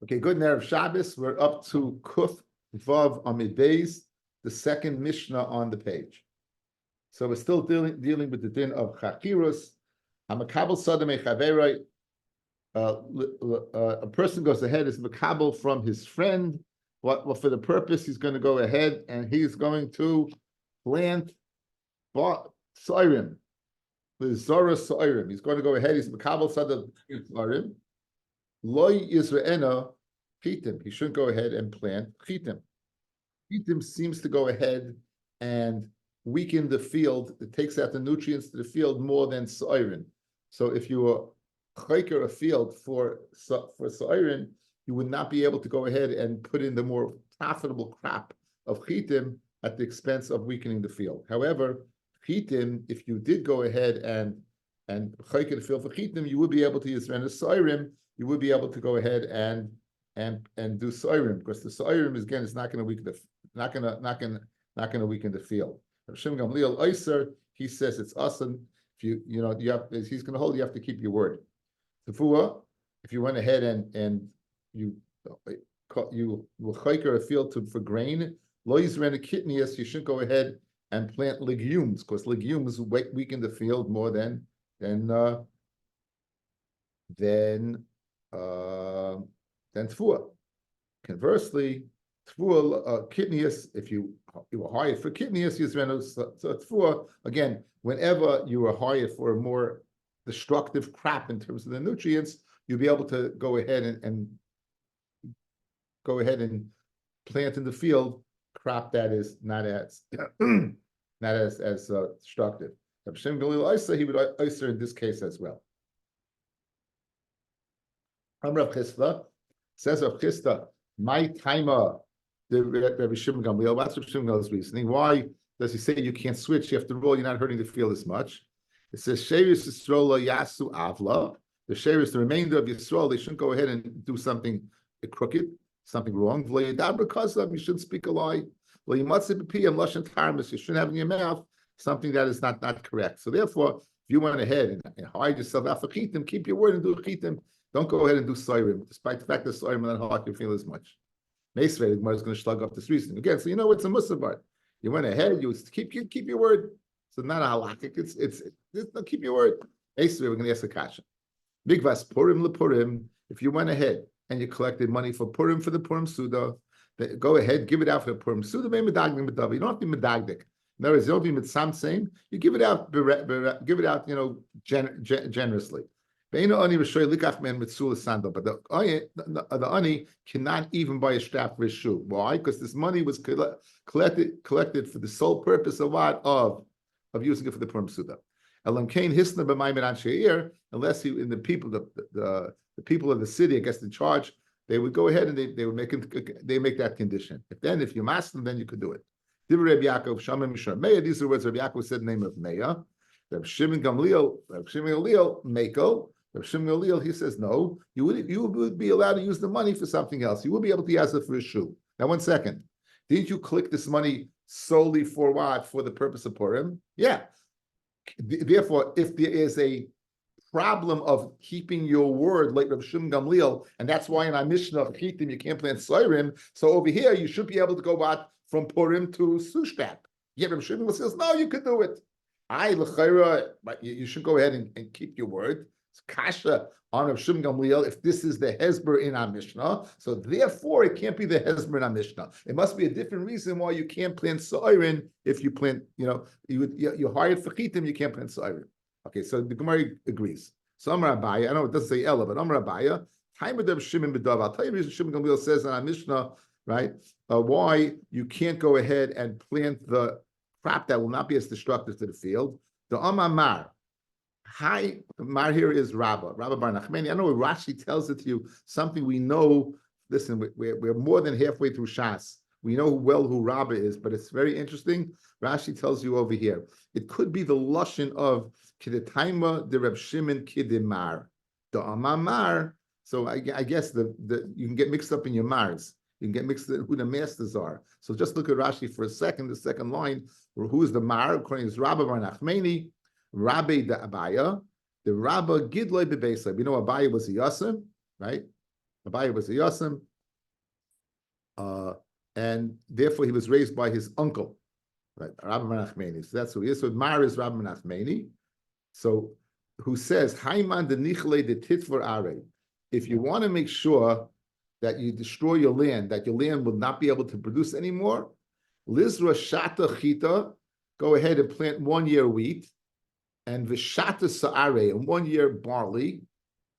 Okay, good. Erev Shabbos. We're up to Kuf Vav Amid Beis, the second Mishnah on the page. So we're still dealing with the din of Chachirus. Hamakabel Sadame Chaveroi. A person goes ahead is makabel from his friend. Well, for the purpose, he's going to go ahead and he's going to plant soirim. The Zora soirim. He's going to go ahead. He's makabel sadam soirim. Loi Yisraena chitim. He shouldn't go ahead and plant chitim. Chitim seems to go ahead and weaken the field. It takes out the nutrients to the field more than soirim. So if you were chayker a field for soirim, you would not be able to go ahead and put in the more profitable crop of chitim at the expense of weakening the field. However, chitim, if you did go ahead and chayker the field for chitim, you would be able to use soirim. You would be able to go ahead and do soirim, because the soirim is, again, it's not going to weaken the field. Shimon Gamliel Oyser, he says it's awesome. If you have, he's going to hold, you have to keep your word. Tefua, if you went ahead and you will chayker a field for grain, lo yizrena kitnias, you shouldn't go ahead and plant legumes, because legumes weaken the field more than tefua. Conversely, tefua kitnias, if you were hired for kitnias, yizrena, so tefua, again, whenever you were hired for a more destructive crop in terms of the nutrients, you'll be able to go ahead and plant in the field crop that is not as destructive. Hashem Galil Isa, he would Isa in this case as well. Rav Chisda says of Chisda, my timer, the Rabbi Shimon Gamliel. What's Rabbi Shimon Gamliel's reasoning? Why does he say you can't switch? You have to roll. You're not hurting the field as much. It says Sheris Yisroel Yasu Avla. The Sheris, the remainder of Yisroel, they shouldn't go ahead and do something crooked, something wrong. Because you shouldn't speak a lie. You shouldn't have in your mouth something that is not correct. So therefore, if you went ahead and hide yourself out for chitim, keep your word and do chitim. Don't go ahead and do soirim, despite the fact that soirim are not hard to feel as much. Metzia, the Gemara is going to slug up this reasoning again. So it's a musavar. You went ahead, you keep your word. So not a halakhic. It's keep your word. Metzia, we're going to ask a kasha. Bigvas Purim lePurim. If you went ahead and you collected money for Purim for the Purim Suda, go ahead, give it out for the Purim Suda. You don't have to be medagdik. In other words, you don't be mitzamsein. You give it out, generously. But the ani cannot even buy a strap for his shoe. Why? Because this money was collected for the sole purpose of what? Of using it for the Purim Suda. Unless he in the people of the city, I guess, in charge, they would go ahead and they would make that condition. If you masked them, then you could do it. These are the words Rabbi Yaakov said in the name of Meya. Rabbi Shimon Gamliel, Mako. Rabbi Shimon Gamliel, he says no. You would be allowed to use the money for something else. You would be able to use it for a shoe. Now, 1 second. Didn't you collect this money solely for what? For the purpose of Purim? Yeah. Therefore, if there is a problem of keeping your word, like Rabbi Shimon Gamliel, and that's why in our Mishnah of Chitim you can't plant soirim. So over here you should be able to go what? From Purim to Sushtap. Yet Rabbi Shimon says, no, you could do it. But you should go ahead and keep your word. It's kasha on Rabbi Shimon Gamliel if this is the hezber in our Mishnah. So therefore, it can't be the hezber in our Mishnah. It must be a different reason why you can't plant soirin if you plant, you hired for chitim, you can't plant soirin. Okay, so the Gemara agrees. So Amar Abaya, I know it doesn't say Ella, but Amar Abaya, time of Shimon B'Dav. I'll tell you the reason Shimon Gamliel says in our Mishnah, right? Why you can't go ahead and plant the crop that will not be as destructive to the field. The Amar Mar. Hi, Mar here is Rabbi Bar Nachmani. I know Rashi tells it to you, something we know. Listen, we're more than halfway through Shas. We know who Rabbi is, but it's very interesting. Rashi tells you over here. It could be the lashon of Kidetaima de Reb Shimon Kidimar. The Amar Mar. So I guess you can get mixed up in your Mars. You can get mixed up who the masters are. So just look at Rashi for a second, the second line, who is the Mar, according to Rabbi Bar Nachmani, Rabbi the Abaya, the Rabbi Gidloi Bebeisa. We know Abaya was a Yasim, right? Abaye was a Yasim, and therefore he was raised by his uncle, right? Rabbi Menachmeni. So that's who he is. So Mar is Rabbi Menachmeni. So who says, Haiman de Nichle de Titvar Are. If you want to make sure that you destroy your land, that your land will not be able to produce anymore, Lizra Shata Chita, go ahead and plant 1 year wheat, and Vishata Saare, and 1 year barley,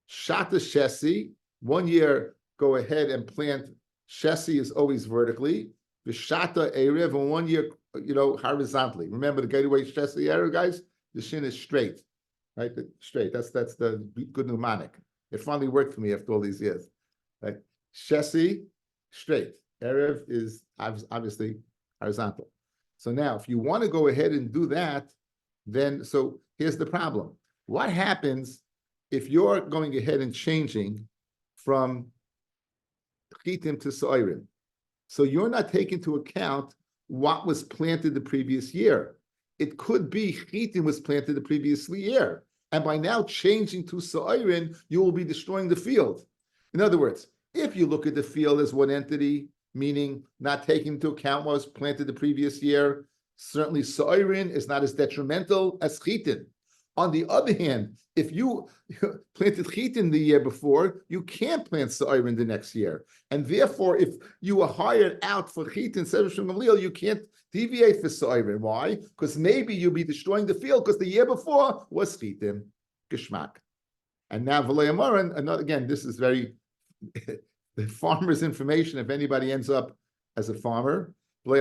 Shata Shesi, 1 year go ahead and plant. Shesi is always vertically. Vishata Erev, and 1 year, horizontally. Remember the gateway Shesi Erev, guys? The shin is straight, right? Straight. That's the good mnemonic. It finally worked for me after all these years, right? Shesi, straight. Erev is obviously horizontal. So now, if you want to go ahead and do that, then so here's the problem. What happens if you're going ahead and changing from chitim to soirim? So you're not taking into account what was planted the previous year. It could be chitim was planted the previous year, and by now changing to soirim, you will be destroying the field. In other words, if you look at the field as one entity, meaning not taking into account what was planted the previous year, certainly soirin is not as detrimental as chitin. On the other hand, if you planted chitin the year before, you can't plant soirin the next year. And therefore, if you are hired out for chitin instead of Gamliel, you can't deviate for soirin. Why? Because maybe you'll be destroying the field because the year before was chitin. Geschmack. And now V'le'amaran, another, again, this is very the farmer's information, if anybody ends up as a farmer. If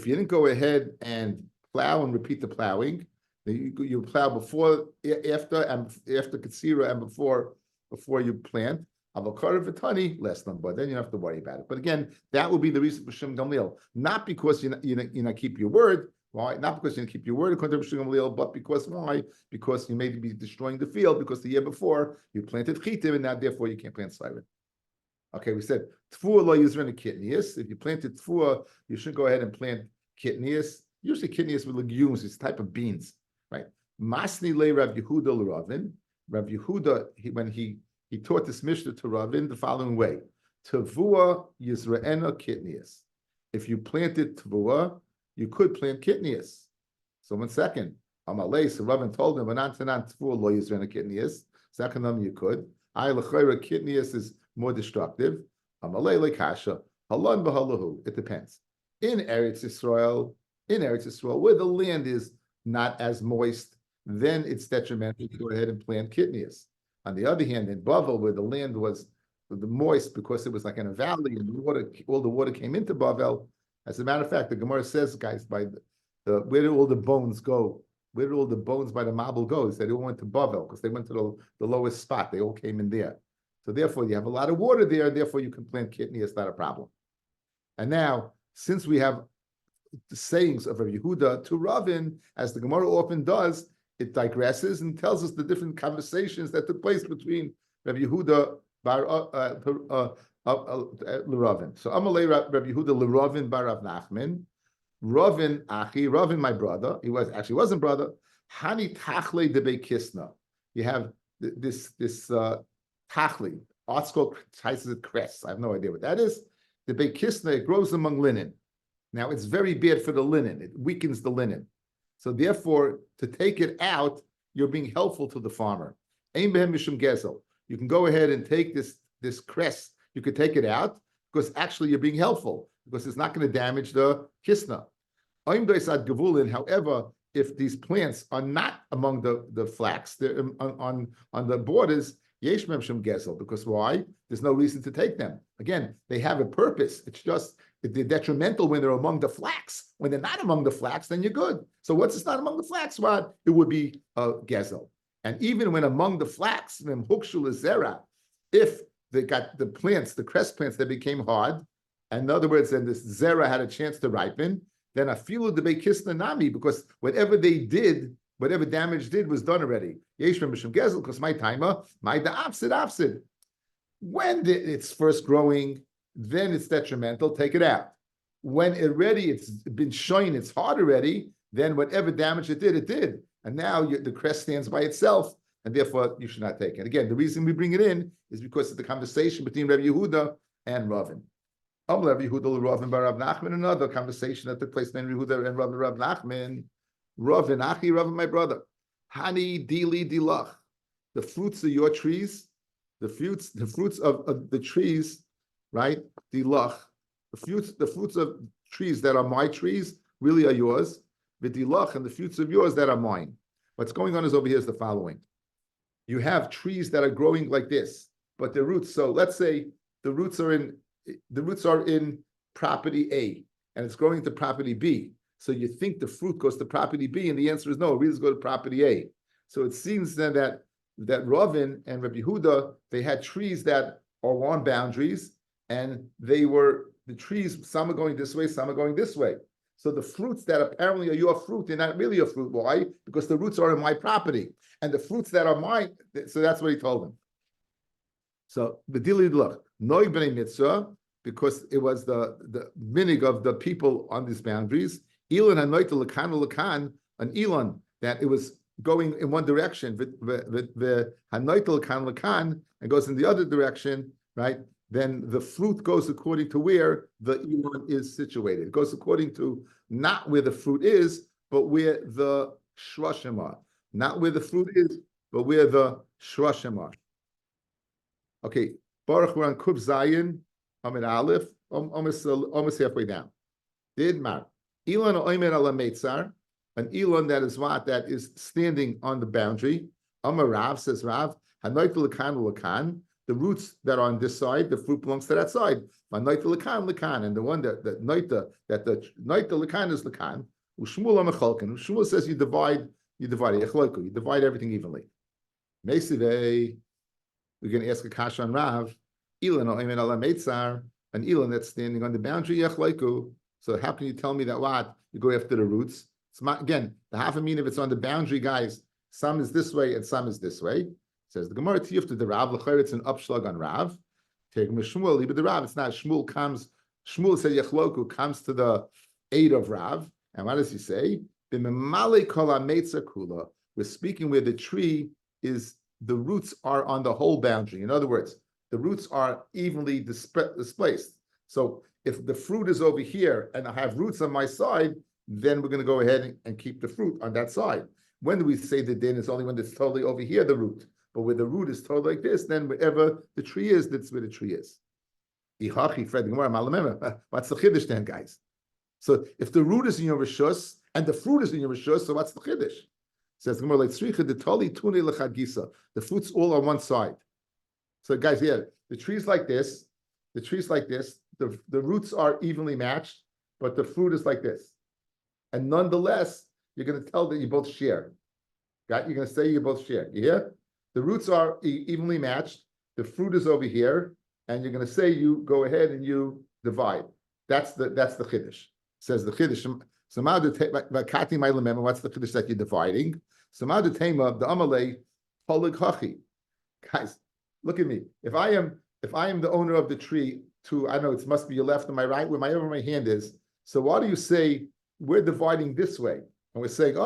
you didn't go ahead and plow and repeat the plowing, you plow before, after, and after Katsira, and before you plant. Less than, but then you don't have to worry about it. But again, that will be the reason for Shem Gamliel, not because you not keep your word. Why? Not because you didn't keep your word according to Shem Gamliel, but because why? Because you may be destroying the field because the year before you planted chitim and now therefore you can't plant siren. Okay, we said tfuah lo yizren kitnius. If you planted tfuah, you should go ahead and plant kitnius. Usually kitnius with legumes, it's a type of beans, right? Masni le Rav Yehuda l'Ravin. Rav Yehuda, when he taught this Mishnah to Ravin the following way: Tavua yizre'ena kitnius. If you planted tavua, you could plant kitnius. So 1 second. Amalei, so Ravin told him, "V'nantanan tavua lo yizre'ena kitnius." Second, you could. I l'chayra kitnius is more destructive. Amalei lekasha halon b'halahu. It depends. In Eretz Yisrael, where the land is not as moist, then it's detrimental to go ahead and plant kitnius. On the other hand, in Bavel, where the land was moist because it was like in a valley and all the water came into Bavel. As a matter of fact, the Gemara says, guys, by where did all the bones go? Where did all the bones by the Mabel go? They all went to Bavel because they went to the lowest spot. They all came in there. So therefore, you have a lot of water there. Therefore, you can plant kitnius, not a problem. And now, since we have the sayings of Rabbi Yehuda to Ravin, as the Gemara often does, it digresses and tells us the different conversations that took place between Rabbi Yehuda L'Ravin. So Amalei Rabbi Yehuda L'Ravin bar Rav Nachman. Ravin Achi, Ravin my brother. He wasn't brother. Hani Tachle de Bekisna. You have this Tachli. Arts called cress. I have no idea what that is. The Bekisna, it grows among linen. Now it's very bad for the linen. It weakens the linen. So therefore, to take it out, you're being helpful to the farmer. Ein behem mishum gezel. You can go ahead and take this cress. You could take it out because actually you're being helpful because it's not going to damage the kisna. However, if these plants are not among the flax, they're on the borders, yesh mishum gezel. Because why? There's no reason to take them. Again, they have a purpose. It's just they're detrimental when they're among the flax. When they're not among the flax, then you're good. So once it's not among the flax, what? It would be a gezel. And even when among the flax, if they got the plants, the cress plants that became hard, and in other words, then this zera had a chance to ripen, then afilu de bekisna nami, because whatever they did, whatever damage did was done already. Yeshmem b'shem gezel, because my timer, my da'afsid. When it's first growing, then it's detrimental, take it out. When it's been shown it's hard already, then whatever damage it did. And now the crest stands by itself, and therefore you should not take it. Again, the reason we bring it in is because of the conversation between Rabbi Yehuda and Ravin. Rabbi Yehuda Ravin bar Rav Nachman, another conversation that took place between Rabbi Yehuda and Rav Nachman. Ravin, Achi, Ravin, my brother. Hani dili dilach. The fruits of your trees, the fruits of the trees, right? Dilach. The fruits of trees that are my trees really are yours. V'dilach, and the fruits of yours that are mine. What's going on is over here is the following. You have trees that are growing like this, but the roots, so let's say the roots are in property A, and it's growing to property B. So you think the fruit goes to property B, and the answer is no, it really goes to property A. So it seems then that Ravin and Rabbi Yehuda, they had trees that are on boundaries, and the trees, some are going this way, some are going this way. So the fruits that apparently are your fruit, they're not really your fruit. Why? Because the roots are in my property. And the fruits that are mine, so that's what he told them. So the dili look, noi b'nei Metzia, because it was the minig of the people on these boundaries. Elon hanoita lakan, an elon, that it was going in one direction, the hanoita lakan, and goes in the other direction, right? Then the fruit goes according to where the elon is situated. It goes according to not where the fruit is, but where the shrushim are. Not where the fruit is, but where the shrushim are. Okay, Baruch, we're on Kuf Zayin, Amid Aleph, almost halfway down. Did mar elon oimer ala Metzar, an elon that is what? That is standing on the boundary. Amar Rav, says Rav, hanoit lakan. The roots that are on this side, the fruit belongs to that side. And the one that the noita lakan is lakan. Ushmul amachalkan. Shmuel says you divide everything evenly. Meisivei, we're going to ask a kasha on Rav. Ilan oimen ala Metzar, an elan that's standing on the boundary yechlaiku. So how can you tell me that what you go after the roots? It's not, again, the half a mean if it's on the boundary, guys. Some is this way and some is this way. Says the Gemara Tiyuf to the Rav, it's an upshlag on Rav. Take Shmuel, but the Rav, it's not Shmuel said Yechloku comes to the aid of Rav. And what does he say? We're speaking where the tree is, the roots are on the whole boundary. In other words, the roots are evenly displaced. So if the fruit is over here and I have roots on my side, then we're going to go ahead and keep the fruit on that side. When do we say the din is only when it's totally over here, the root? But where the root is totally like this, then wherever the tree is, that's where the tree is. What's the chiddush then, guys? So if the root is in your rishus and the fruit is in your rishus, so what's the chiddush? Says the Gemara like the fruit's all on one side. So guys, here the tree's like this, the roots are evenly matched, but the fruit is like this. And nonetheless, you're going to tell that you both share. You're going to say you both share. You hear? The roots are evenly matched. The fruit is over here, and you're going to say you go ahead and you divide. That's the chiddush. Says the chiddush. What's the chiddush that you're dividing? The amalei polig hachi. Guys, look at me. If I am the owner of the tree, I know it must be your left and my right, wherever my hand is. So why do you say we're dividing this way? And we're saying,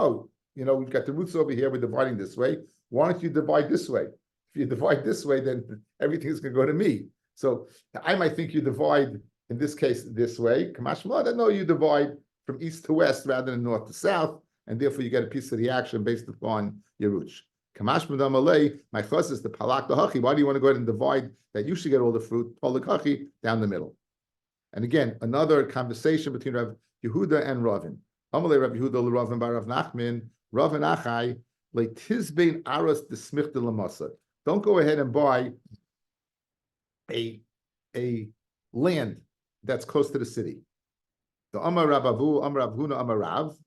we've got the roots over here, we're dividing this way. Why don't you divide this way? If you divide this way, then everything is going to go to me. So I might think you divide, in this case, this way. Kamashma, no, you divide from east to west rather than north to south, and therefore you get a piece of the action based upon your roots. Kamashma damalei, my chos is the palak the hachi. Why do you want to go ahead and divide that you should get all the fruit, palak hachi, down the middle? And again, another conversation between Rav Yehuda and Ravin. Amalei Rav Yehuda Ravin bar Rav Nachman, Ravin achai. Don't go ahead and buy a land that's close to the city. The Amar Rabavu, Amar Ravuna, Amar Rav,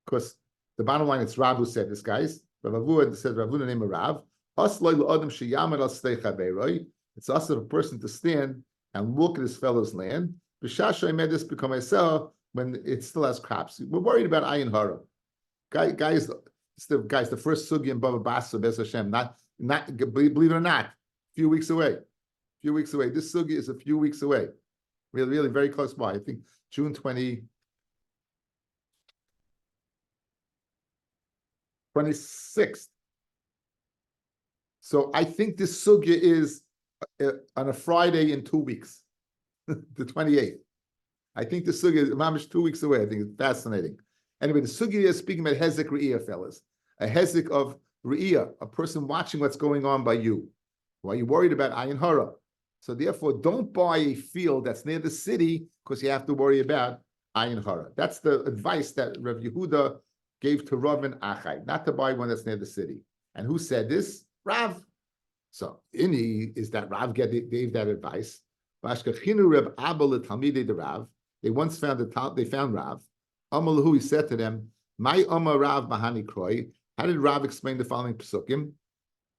because the bottom line it's Rav who said this, guys. Rabavu said Ravuna name of Rav. It's us of a person to stand and look at his fellow's land. When it still has crops. We're worried about ayin hara. Guys, the first sugi in Bava Basra, Bez Hashem, not believe it or not, a few weeks away. This sugi is a few weeks away. Really, really very close by. I think June 26th. So I think this sugya is on a Friday in 2 weeks, the 28th. I think the sugya is mamish 2 weeks away. I think it's fascinating. Anyway, the sugya is speaking about hezek re'iyah, fellas. A hezek of re'iyah, a person watching what's going on by you. Why are you worried about ayin hara? So therefore, don't buy a field that's near the city because you have to worry about ayin hara. That's the advice that Rav Yehuda gave to Rav and Achai, not to buy one that's near the city. And who said this? Rav. So Ini is that Rav gave that advice. They once found they found Rav. Amalahu, he said to them, "My Amar Rav Mahani Kroi." How did Rav explain the following psukim?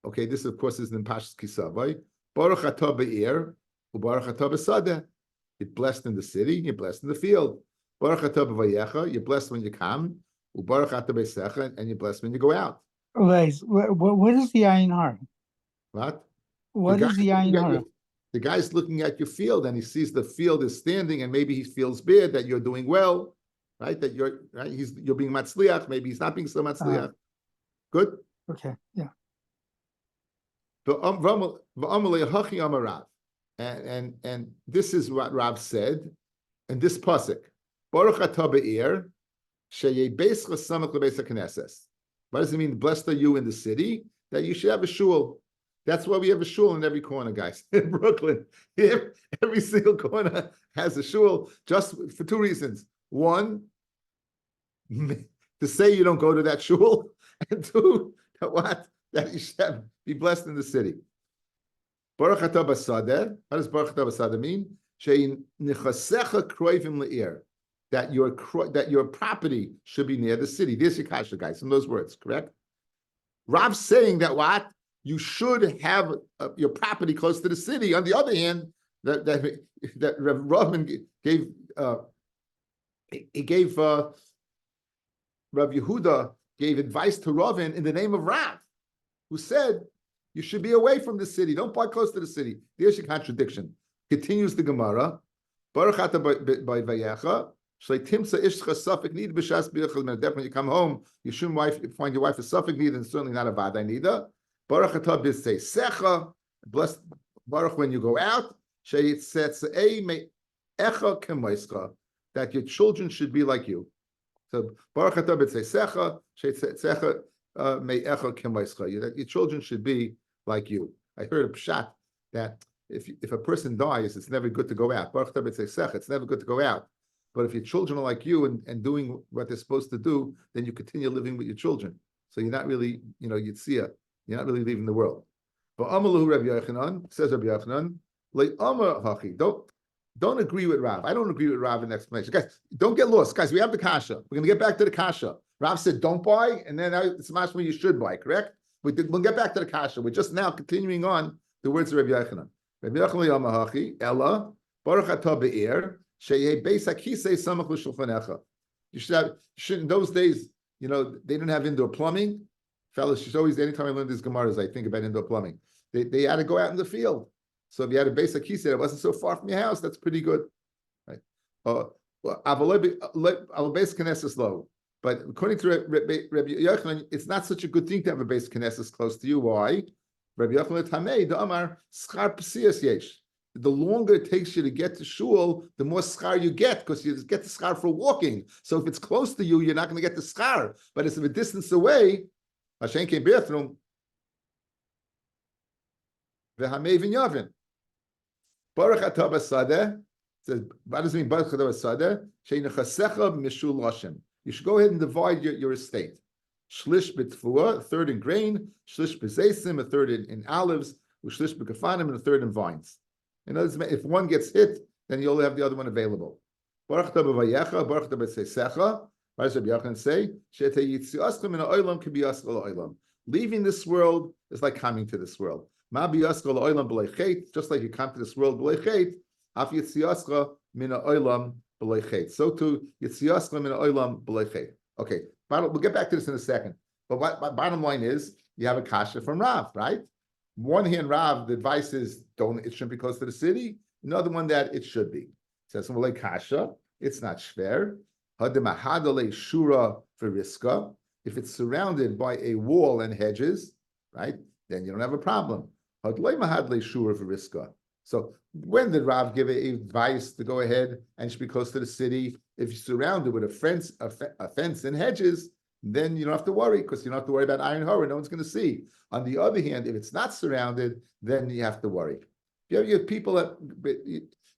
Okay, this of course is in Pashas Kisavai. Baruch atah be'ir, u'baruch atah b'sadeh. You're blessed in the city, you're blessed in the field. Baruch atah b'vayecha, you're blessed when you come. U'baruch atah b'secha, and you're blessed when you go out. Guys, what is the ayin hara? What? What is the ayin hara? The guy's looking at your field and he sees the field is standing, and maybe he feels bad that you're doing well, right? That you're right. You're being matzliach. Maybe he's not being so matzliach. Good. Okay. Yeah. And this is what Rav said in this pasuk. Baruch atah be'ir sheyebeis chasamach lebeis haKnesses. What does it mean? Blessed are you in the city, that you should have a shul. That's why we have a shul in every corner, guys. In Brooklyn, every single corner has a shul, just for 2 reasons. One, to say you don't go to that shul, and 2, that you should be blessed in the city. Baruch atah b'sadeh. What does Baruch atah b'sadeh mean? Shein nechasecha kroivim le'ir. That your property should be near the city. There's your kasha, guys, in those words, correct? Rav's saying that what? You should have your property close to the city. On the other hand, that Rav gave Rav Yehuda gave advice to Ravin in the name of Rav, who said you should be away from the city. Don't buy close to the city. There's your contradiction. Continues the Gemara. Baruch atah by vayecha. Definitely, you come home, you shouldn't find your wife a suffix need, and certainly not a vaday neither. Baruch atah b'seisecha, blessed Baruch when you go out. That your children should be like you. So Baruch atah b'seisecha, me'echa kemoischa. That your children should be like you. I heard a pshat that if a person dies, it's never good to go out. Baruch atah b'seisecha, it's never good to go out. But if your children are like you and doing what they're supposed to do, then you continue living with your children. So you're not really, Yitzia, you're not really leaving the world. But Amalahu Rabbi Yochanan, says Rabbi Yochanan, don't agree with Rav. I don't agree with Rav in the explanation. Guys, don't get lost. Guys, we have the kasha. We're going to get back to the kasha. Rav said don't buy, and then it's mashma you should buy, correct? We'll get back to the kasha. We're just now continuing on the words of Rabbi Yochanan. Rabbi Yochanan Yamahachi, Ella, Baruch atah be'ir, you should have, in those days, they didn't have indoor plumbing. Fellas, anytime I learn these Gemaras, I think about indoor plumbing. They had to go out in the field. So if you had a base akisa that wasn't so far from your house, that's pretty good. Right? But according to Rabbi Yochanan, it's not such a good thing to have a base Knesset close to you. Why? Rabbi Yochanan Tamei, the Amar, schar psias yesh. The longer it takes you to get to shul, the more schar you get, because you get the schar for walking. So if it's close to you, you're not going to get the schar. But it's a distance away. Hashem came bathroom. V'hamevin yavin. Baruch atah b'sadeh. Says, what does it mean? Baruch atah b'sadeh. She'nechasecha mishul lashem. You should go ahead and divide your estate. Shlish b'tfuah, a third in grain. Shlish b'zeisim, a third in olives. Shlish b'kafanim, and a third in vines. In other words, if one gets hit, then you only have the other one available. Baruch atah b'vayecha, baruch atah b'seisecha. What does Rabbi Yochanan say? Leaving this world is like coming to this world. Just like you come to this world, so too, okay, we'll get back to this in a second. But bottom line is, you have a kasha from Rav, right? One hand, Rav, the advice is it shouldn't be close to the city. Another one that it should be. It says, kasha, it's not shver. Shura for riska. If it's surrounded by a wall and hedges, right? then you don't have a problem. So when did Rav give advice to go ahead and should be close to the city? If you're surrounded with a fence and hedges, then you don't have to worry because you don't have to worry about iron horror. No one's going to see. On the other hand, if it's not surrounded, then you have to worry. You have people that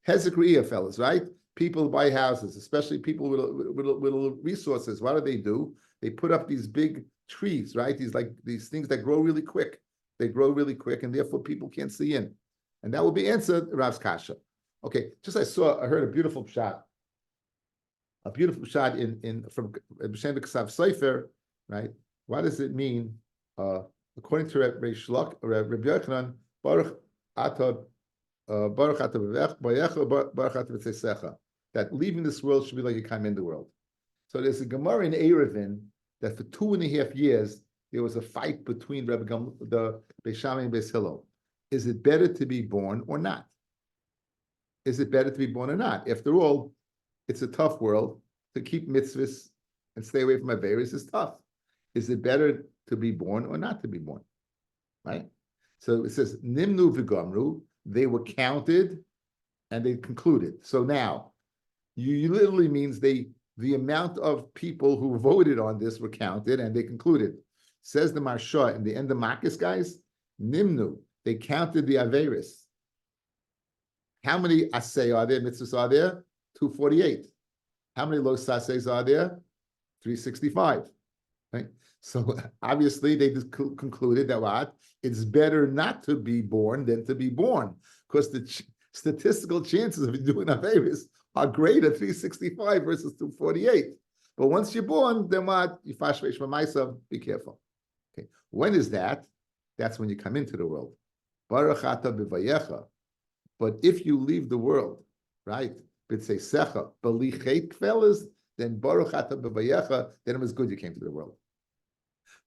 Hezekiah fellas, right? People buy houses, especially people with resources. What do? They put up these big trees, right? These things that grow really quick. They grow really quick, and therefore people can't see in. And that will be answered Rav's kasha. Okay, I heard a beautiful shot. A beautiful shot from B'Shem K'sav Sefer, right? What does it mean? According to Rabbi Yochanan, Baruch Ata that leaving this world should be like you came in the world. So there's a Gemara in Erevin that for 2.5 years there was a fight between the Beis Shammai and Beis Hillel. Is it better to be born or not? Is it better to be born or not? After all, it's a tough world. To keep mitzvahs and stay away from averis is tough. Is it better to be born or not to be born? Right? So it says, Nimnu v'gamru, they were counted and they concluded. So now, you literally means the amount of people who voted on this were counted and they concluded. Says the Marsha in the end of Makis, guys, Nimnu, they counted the averis. How many asay are there, mitzvahs are there? 248. How many los saseis are there? 365. Right? So obviously they just concluded that what? It's better not to be born than to be born, because the statistical chances of doing averis are greater 365 versus 248. But once you're born, then what? You fashvesh myself. Be careful. Okay. When is that? That's when you come into the world. Baruch ata b'vayecha. But if you leave the world, right? B'tzeisecha, b'lichet kvelas, then Baruch ata b'vayecha, then it was good you came to the world.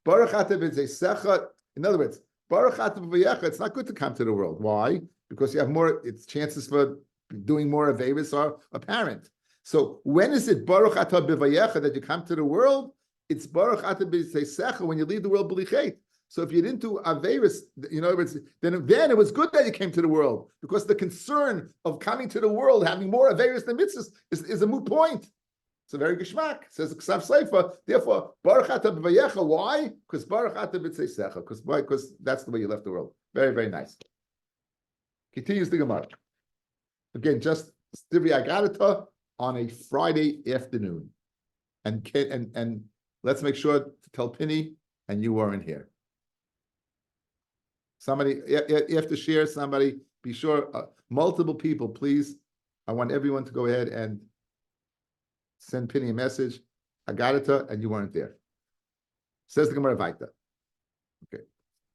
Baruch ata b'tzeisecha, in other words, Baruch ata b'vayecha, it's not good to come to the world. Why? Because you have more, its chances for doing more averis are apparent. So when is it Baruch ata b'vayecha that you come to the world? It's Baruch ata b'tzeisecha when you leave the world b'lichet. So if you didn't do averis, in other words, then it was good that you came to the world, because the concern of coming to the world, having more averis than mitzvahs, is a moot point. It's a very geschmack. It says Ksav Seifa. Therefore, Baruch ata b'vayecha. Why? Because Baruch ata b'tzeisecha. Because that's the way you left the world. Very, very nice. Continues the Gemara. Again, just Stivri Agadata on a Friday afternoon, and let's make sure to tell Penny and you weren't here. Somebody, you have to share somebody, be sure, multiple people, please. I want everyone to go ahead and send Penny a message. I got it, and you weren't there. Says the Gemara Vaita. Okay.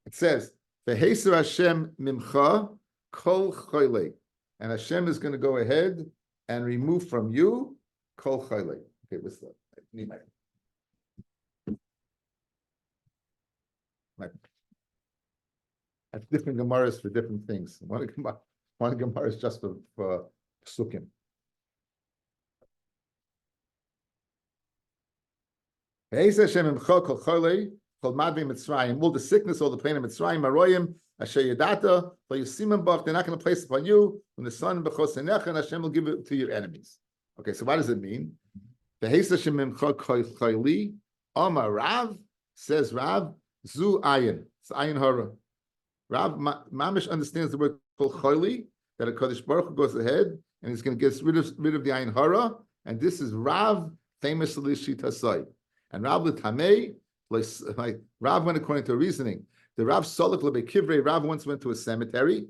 It says, V'heser Hashem mimcha kol choyle. And Hashem is going to go ahead and remove from you kol choyle. Okay, what's that? I need my I have different Gemaras for different things. One Gemara is just for Sukkim. All the sickness, all the pain of Mitzrayim, Maroyim, Asher Yadata, for your Simon Bach, they're not going to place upon you when the sun bechos and Hashem will give it to your enemies. Okay, so what does it mean? Amar Rav, says Rav, Zu Ayin, it's Ayin Hara. Rav Mamish understands the word called Chayli, that a Kadosh Baruch Hu goes ahead and he's going to get rid of the Ayin Hara, and this is Rav famously Shitasai. And Rav L'Tamei, like Rav went according to a reasoning. The Rav Solach L'Bei Kivrei, Rav once went to a cemetery.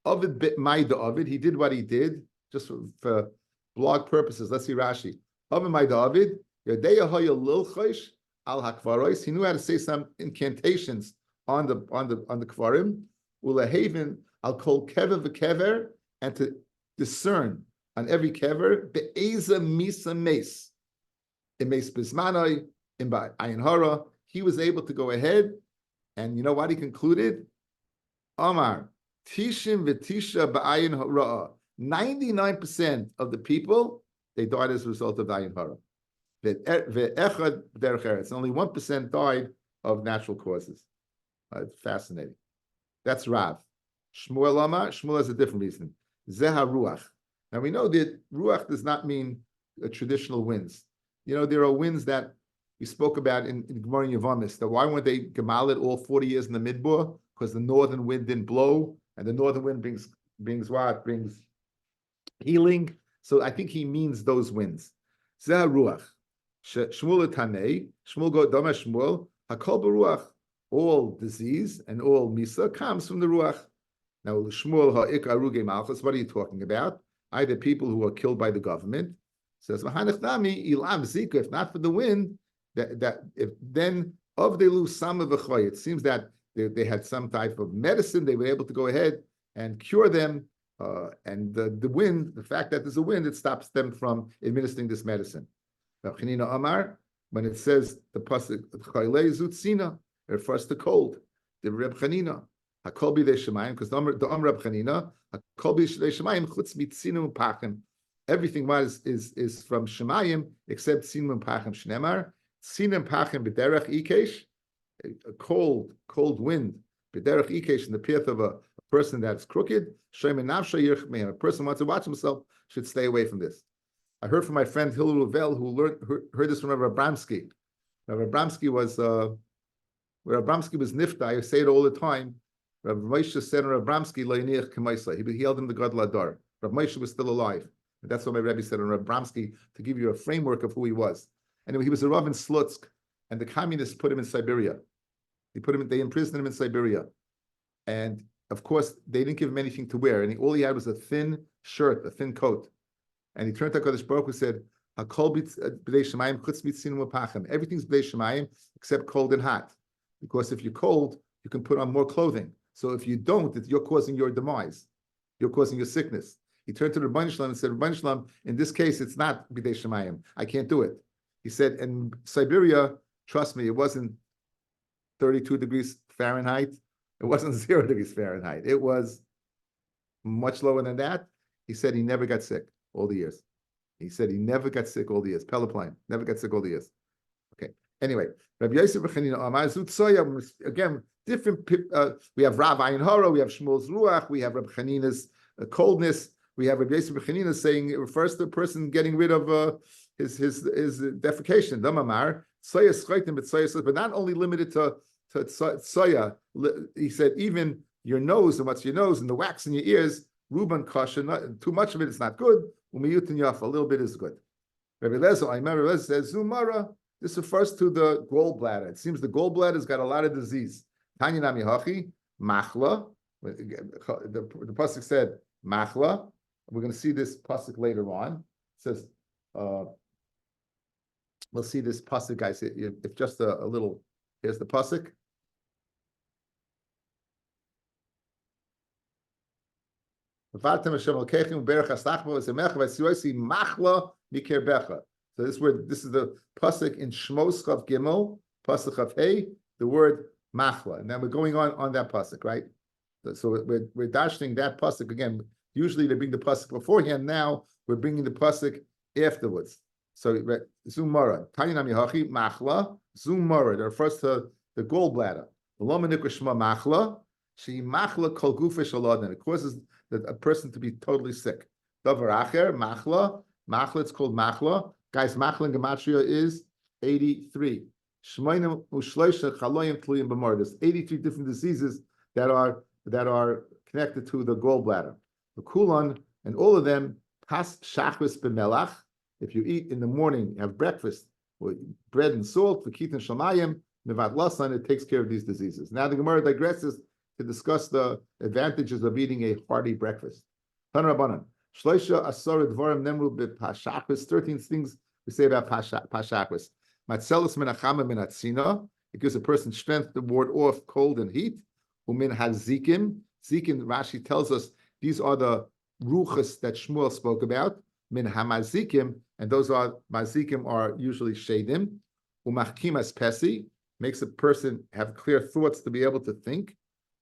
Ovid bit Maida Ovid, he did what he did, just for blog purposes. Let's see Rashi. Ovid Maida Ovid, Yodeya Hoya Lil Chosh Al Hakvarois. He knew how to say some incantations on the kvarim, ulahaven al kol kever v'kever, and to discern on every kever be'eza misa mes, in mes bismanoi, in ayin hara. He was able to go ahead, and you know what he concluded? Amar tishim v'tisha ba'ayin hara. 99% of the people, they died as a result of ayin hara. Ve'echad derech eretz. Only 1% died of natural causes. It's fascinating. That's Rav. Shmuel Amar, Shmuel has a different reason. Zeha Ruach. Now we know that Ruach does not mean traditional winds. There are winds that we spoke about in Gemara Yavamis. That why weren't they gemalit all 40 years in the Midbar? Because the northern wind didn't blow, and the northern wind brings what? Brings healing. So I think he means those winds. Zeh ruach. Shmuel tanei. Shmuel go dama Shmuel. Hakol beruach. All disease and all misa comes from the ruach. Now Shmuel ha'ik aruge malchus. What are you talking about? Either people who are killed by the government. Says Mahanech nami ilam zika. If not for the wind, that if then of they lose some of the choy. It seems that they had some type of medicine. They were able to go ahead and cure them. And the wind, the fact that there's a wind, it stops them from administering this medicine. Chanina Amar, when it says the pasuk Chaylei Zutzina, it refers to cold. The Reb Chanina, Hakol B'dei Shemayim, because the Reb Chanina, Hakol B'dei Shemayim chutz mitzinu pachim. Everything is from Shemayim except Sinu pachim. Shnemar Sinu pachim b'derech ikesh, a cold wind b'derech ikesh in the path of a person that's crooked. A person wants to watch himself should stay away from this. I heard from my friend Hillel Ruvel, who heard this from Rabbi Abramsky. Rabbi Abramsky was nifta. I say it all the time. Rabbi Moshe said, Rabbi Abramsky lo'iniach k'maisa. He held him the God Ladar. Rabbi Moshe was still alive. And that's what my Rebbe said on Rabbi Abramsky, to give you a framework of who he was. Anyway, he was a Rav in Slutsk, and the communists put him in Siberia. They imprisoned him in Siberia. And of course, they didn't give him anything to wear, and all he had was a thin shirt, a thin coat. And he turned to HaKadosh Baruch Hu and said, "Hakol b'dei shemayim chutz mitzinu upachem." Everything's b'dei shemayim except cold and hot, because if you're cold, you can put on more clothing. So if you don't, you're causing your demise, you're causing your sickness. He turned to the Rabbi Shalom and said, "Rabbi Shalom, in this case, it's not b'dei shemayim. I can't do it." He said, "In Siberia, trust me, it wasn't 32 degrees Fahrenheit." It wasn't 0 degrees Fahrenheit. It was much lower than that. He said he never got sick all the years. He said he never got sick all the years. Pelopline, never got sick all the years. Okay. Anyway, Rabbi Yosef again, different. We have Rav Ayin Hara, we have Shmuel's Ruach, we have Rabbi Chanina's coldness. We have Rabbi Yosef Chanina saying it refers to a person getting rid of his defecation. Damamar soya schaitim, but not only limited to soya. He said even your nose and what's your nose and the wax in your ears, Ruban kasha, too much of it is not good. Umiyutin yaf, a little bit is good. Rabbi Lezer says Zumara. This refers to the gallbladder. It seems the gallbladder's got a lot of disease. Tanya nami hachi machla. The pasuk said machla. We're going to see this pasuk later on. It says we'll see this pasuk, guys. If just a little. Here's the pasuk. So this is the pasuk in Shmos Chav Gimel, pasuk Chav Hey, the word machla, and then we're going on that pasuk, right? So we're dashing that pasuk again. Usually they bring the pasuk beforehand. Now we're bringing the pasuk afterwards. So Zumara, Tanya Nami Hachi machla, Zumara. That refers to the gallbladder. Machla, she machla kol gufa shaladan. It causes a person to be totally sick. Davar acher, machla, it's called machla. Guys, machla in gematria is 83. Shmoinim ushleisha chaloyim tluyim b'mor. There's 83 different diseases that are connected to the gallbladder. The kulon, and all of them pas shachris b'melach. If you eat in the morning, have breakfast with bread and salt, v'kit and shamayim, mevat lasan, it takes care of these diseases. Now the Gemara digresses to discuss the advantages of eating a hearty breakfast. Tan Rabbanan, Shloisha Asar Dvarim Nemru b'Pashakris, 13 things we say about Pashakris. Matzelis Menachama Menatzina, it gives a person strength to ward off cold and heat. Umin Hazikim, Zikim, Rashi tells us these are the ruchas that Shmuel spoke about. Min Hamazikim, and those are Mazikim are usually Shadim. Umachkimas Pesi, makes a person have clear thoughts to be able to think.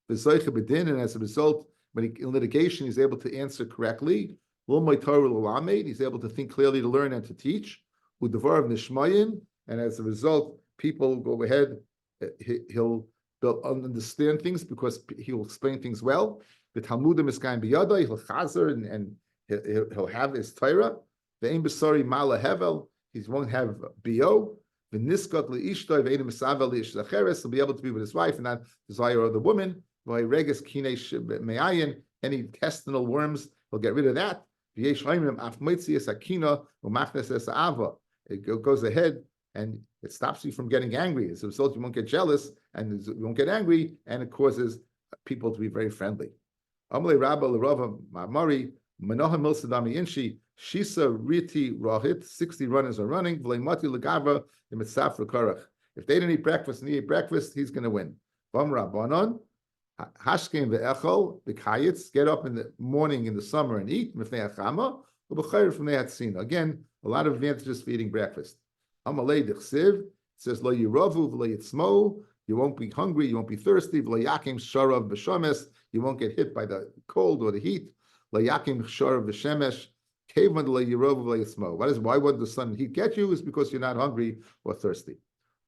And as a result, when in litigation, he's able to answer correctly. He's able to think clearly, to learn and to teach. And as a result, people go ahead. He'll they'll understand things because he will explain things well. The Talmudim is kind biyada, he'll chazer and he'll have his Torah. The Ein Besari Mala Hevel, he won't have bo. The Niskat Leishtoi Ve'edim Misavel Leish Zacheres, he'll be able to be with his wife and not desire other woman. V'Reges Kinesh Me'ayin, any intestinal worms, he'll get rid of that. V'yesh Haimim Af Metzia Sakina U'Machnes Ava. It goes ahead and it stops you from getting angry. As a result, you won't get jealous and you won't get angry, and it causes people to be very friendly. Amalei Rabba L'Rava Ma'amari Manoha Milsadami Inshi Shisa Riti Rahit. 60 runners are running. V'Leimati L'Gavra L'Mitzafra Karach. If they didn't eat breakfast and he ate breakfast, he's going to win. Vam Rabbanon Hashkem Ve'echol B'Kayitz. Get up in the morning in the summer and eat. Mifnei Achama U'B'Chayr from Nehatzina. Again, a lot of advantages for eating breakfast. Amalei D'Chsiv says Lo Yiravu V'Lo Yitzmo. You won't be hungry, you won't be thirsty. V'Lo Yakim Sharav B'Shames. You won't get hit by the cold or the heat. Lo Yakim Sharav B'Shemesh. Kevan Lo Yiravu V'Lo Yitzmo. Why would the sun and heat get you? Is because you're not hungry or thirsty.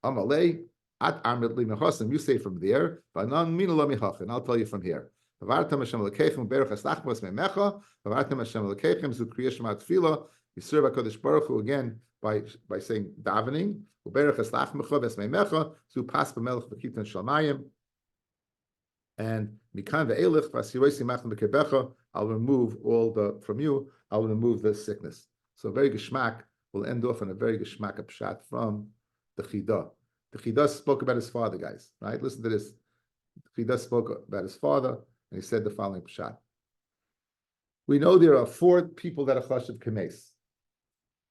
Amalei At Armet Li Mechasim. You say from there. V'Anan Mina Lo Mechachin. I'll tell you from here. V'Vartam Hashem Lekechem Berach Haslachmos Me'mecha. V'Vartam Hashem Lekechem Zu Kriya Shema Tefillah. You serve HaKadosh Baruch Hu again by saying davening. Uberach Haslachmecha V'Esmeimecha Zu Pas B'Melech V'Kitan Shalmayim. And Mikan Ve'elech V'Asiroisi Machim B'Kebecha. I'll remove from you. I'll remove the sickness. So very geschmack. We'll end off on a very geschmack pshat from the Chidah. The Chidah spoke about his father, guys. Right? Listen to this. The Chidah spoke about his father, and he said the following pshat. We know there are 4 people that are chashav kemes: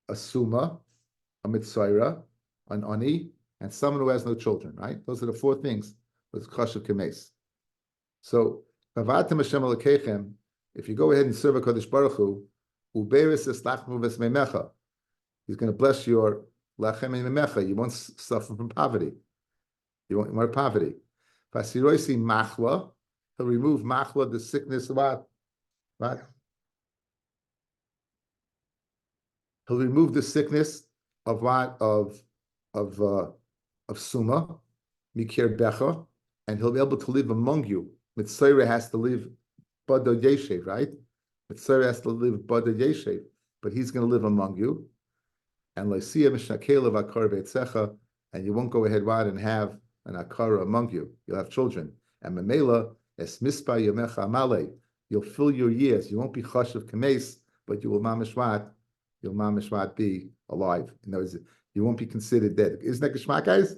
a suma, a mitzayra, an ani, and someone who has no children. Right? Those are the 4 things with chashav kemes. So, Vavatim Hashem Alekechem. If you go ahead and serve a Kodesh Baruch Hu, Uberis Eslachmu Vesmeimecha, he's going to bless your lachem and memecha. You won't suffer from poverty. You won't have poverty. Vasiroisi Machla, he'll remove Machla, the sickness of what? He'll remove the sickness of what? Of Suma, Mikir Becha, and he'll be able to live among you. Mitzayra has to live Bada Yeshev, right? Mitzayra has to live Bada Yeshev, but he's going to live among you. And Lysia Mishakela Vakar Veitzecha, and you won't go ahead wide and have an Akara among you. You'll have children. And Memela Es Mispa Yomecha Amale, you'll fill your years. You won't be Chashav Kames, but you will Mamishvat, you'll Mamishvat be alive. In other words, you won't be considered dead. Isn't that Geshmak, guys?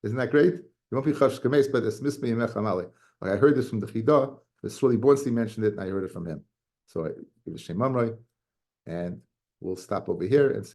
Isn't that great? You won't be Chashav Kames, but Es Mispa Yomecha Amale. Like I heard this from the Chidah. The Swali Bornstein mentioned it, and I heard it from him. So I give a Shem Mamroi, and we'll stop over here and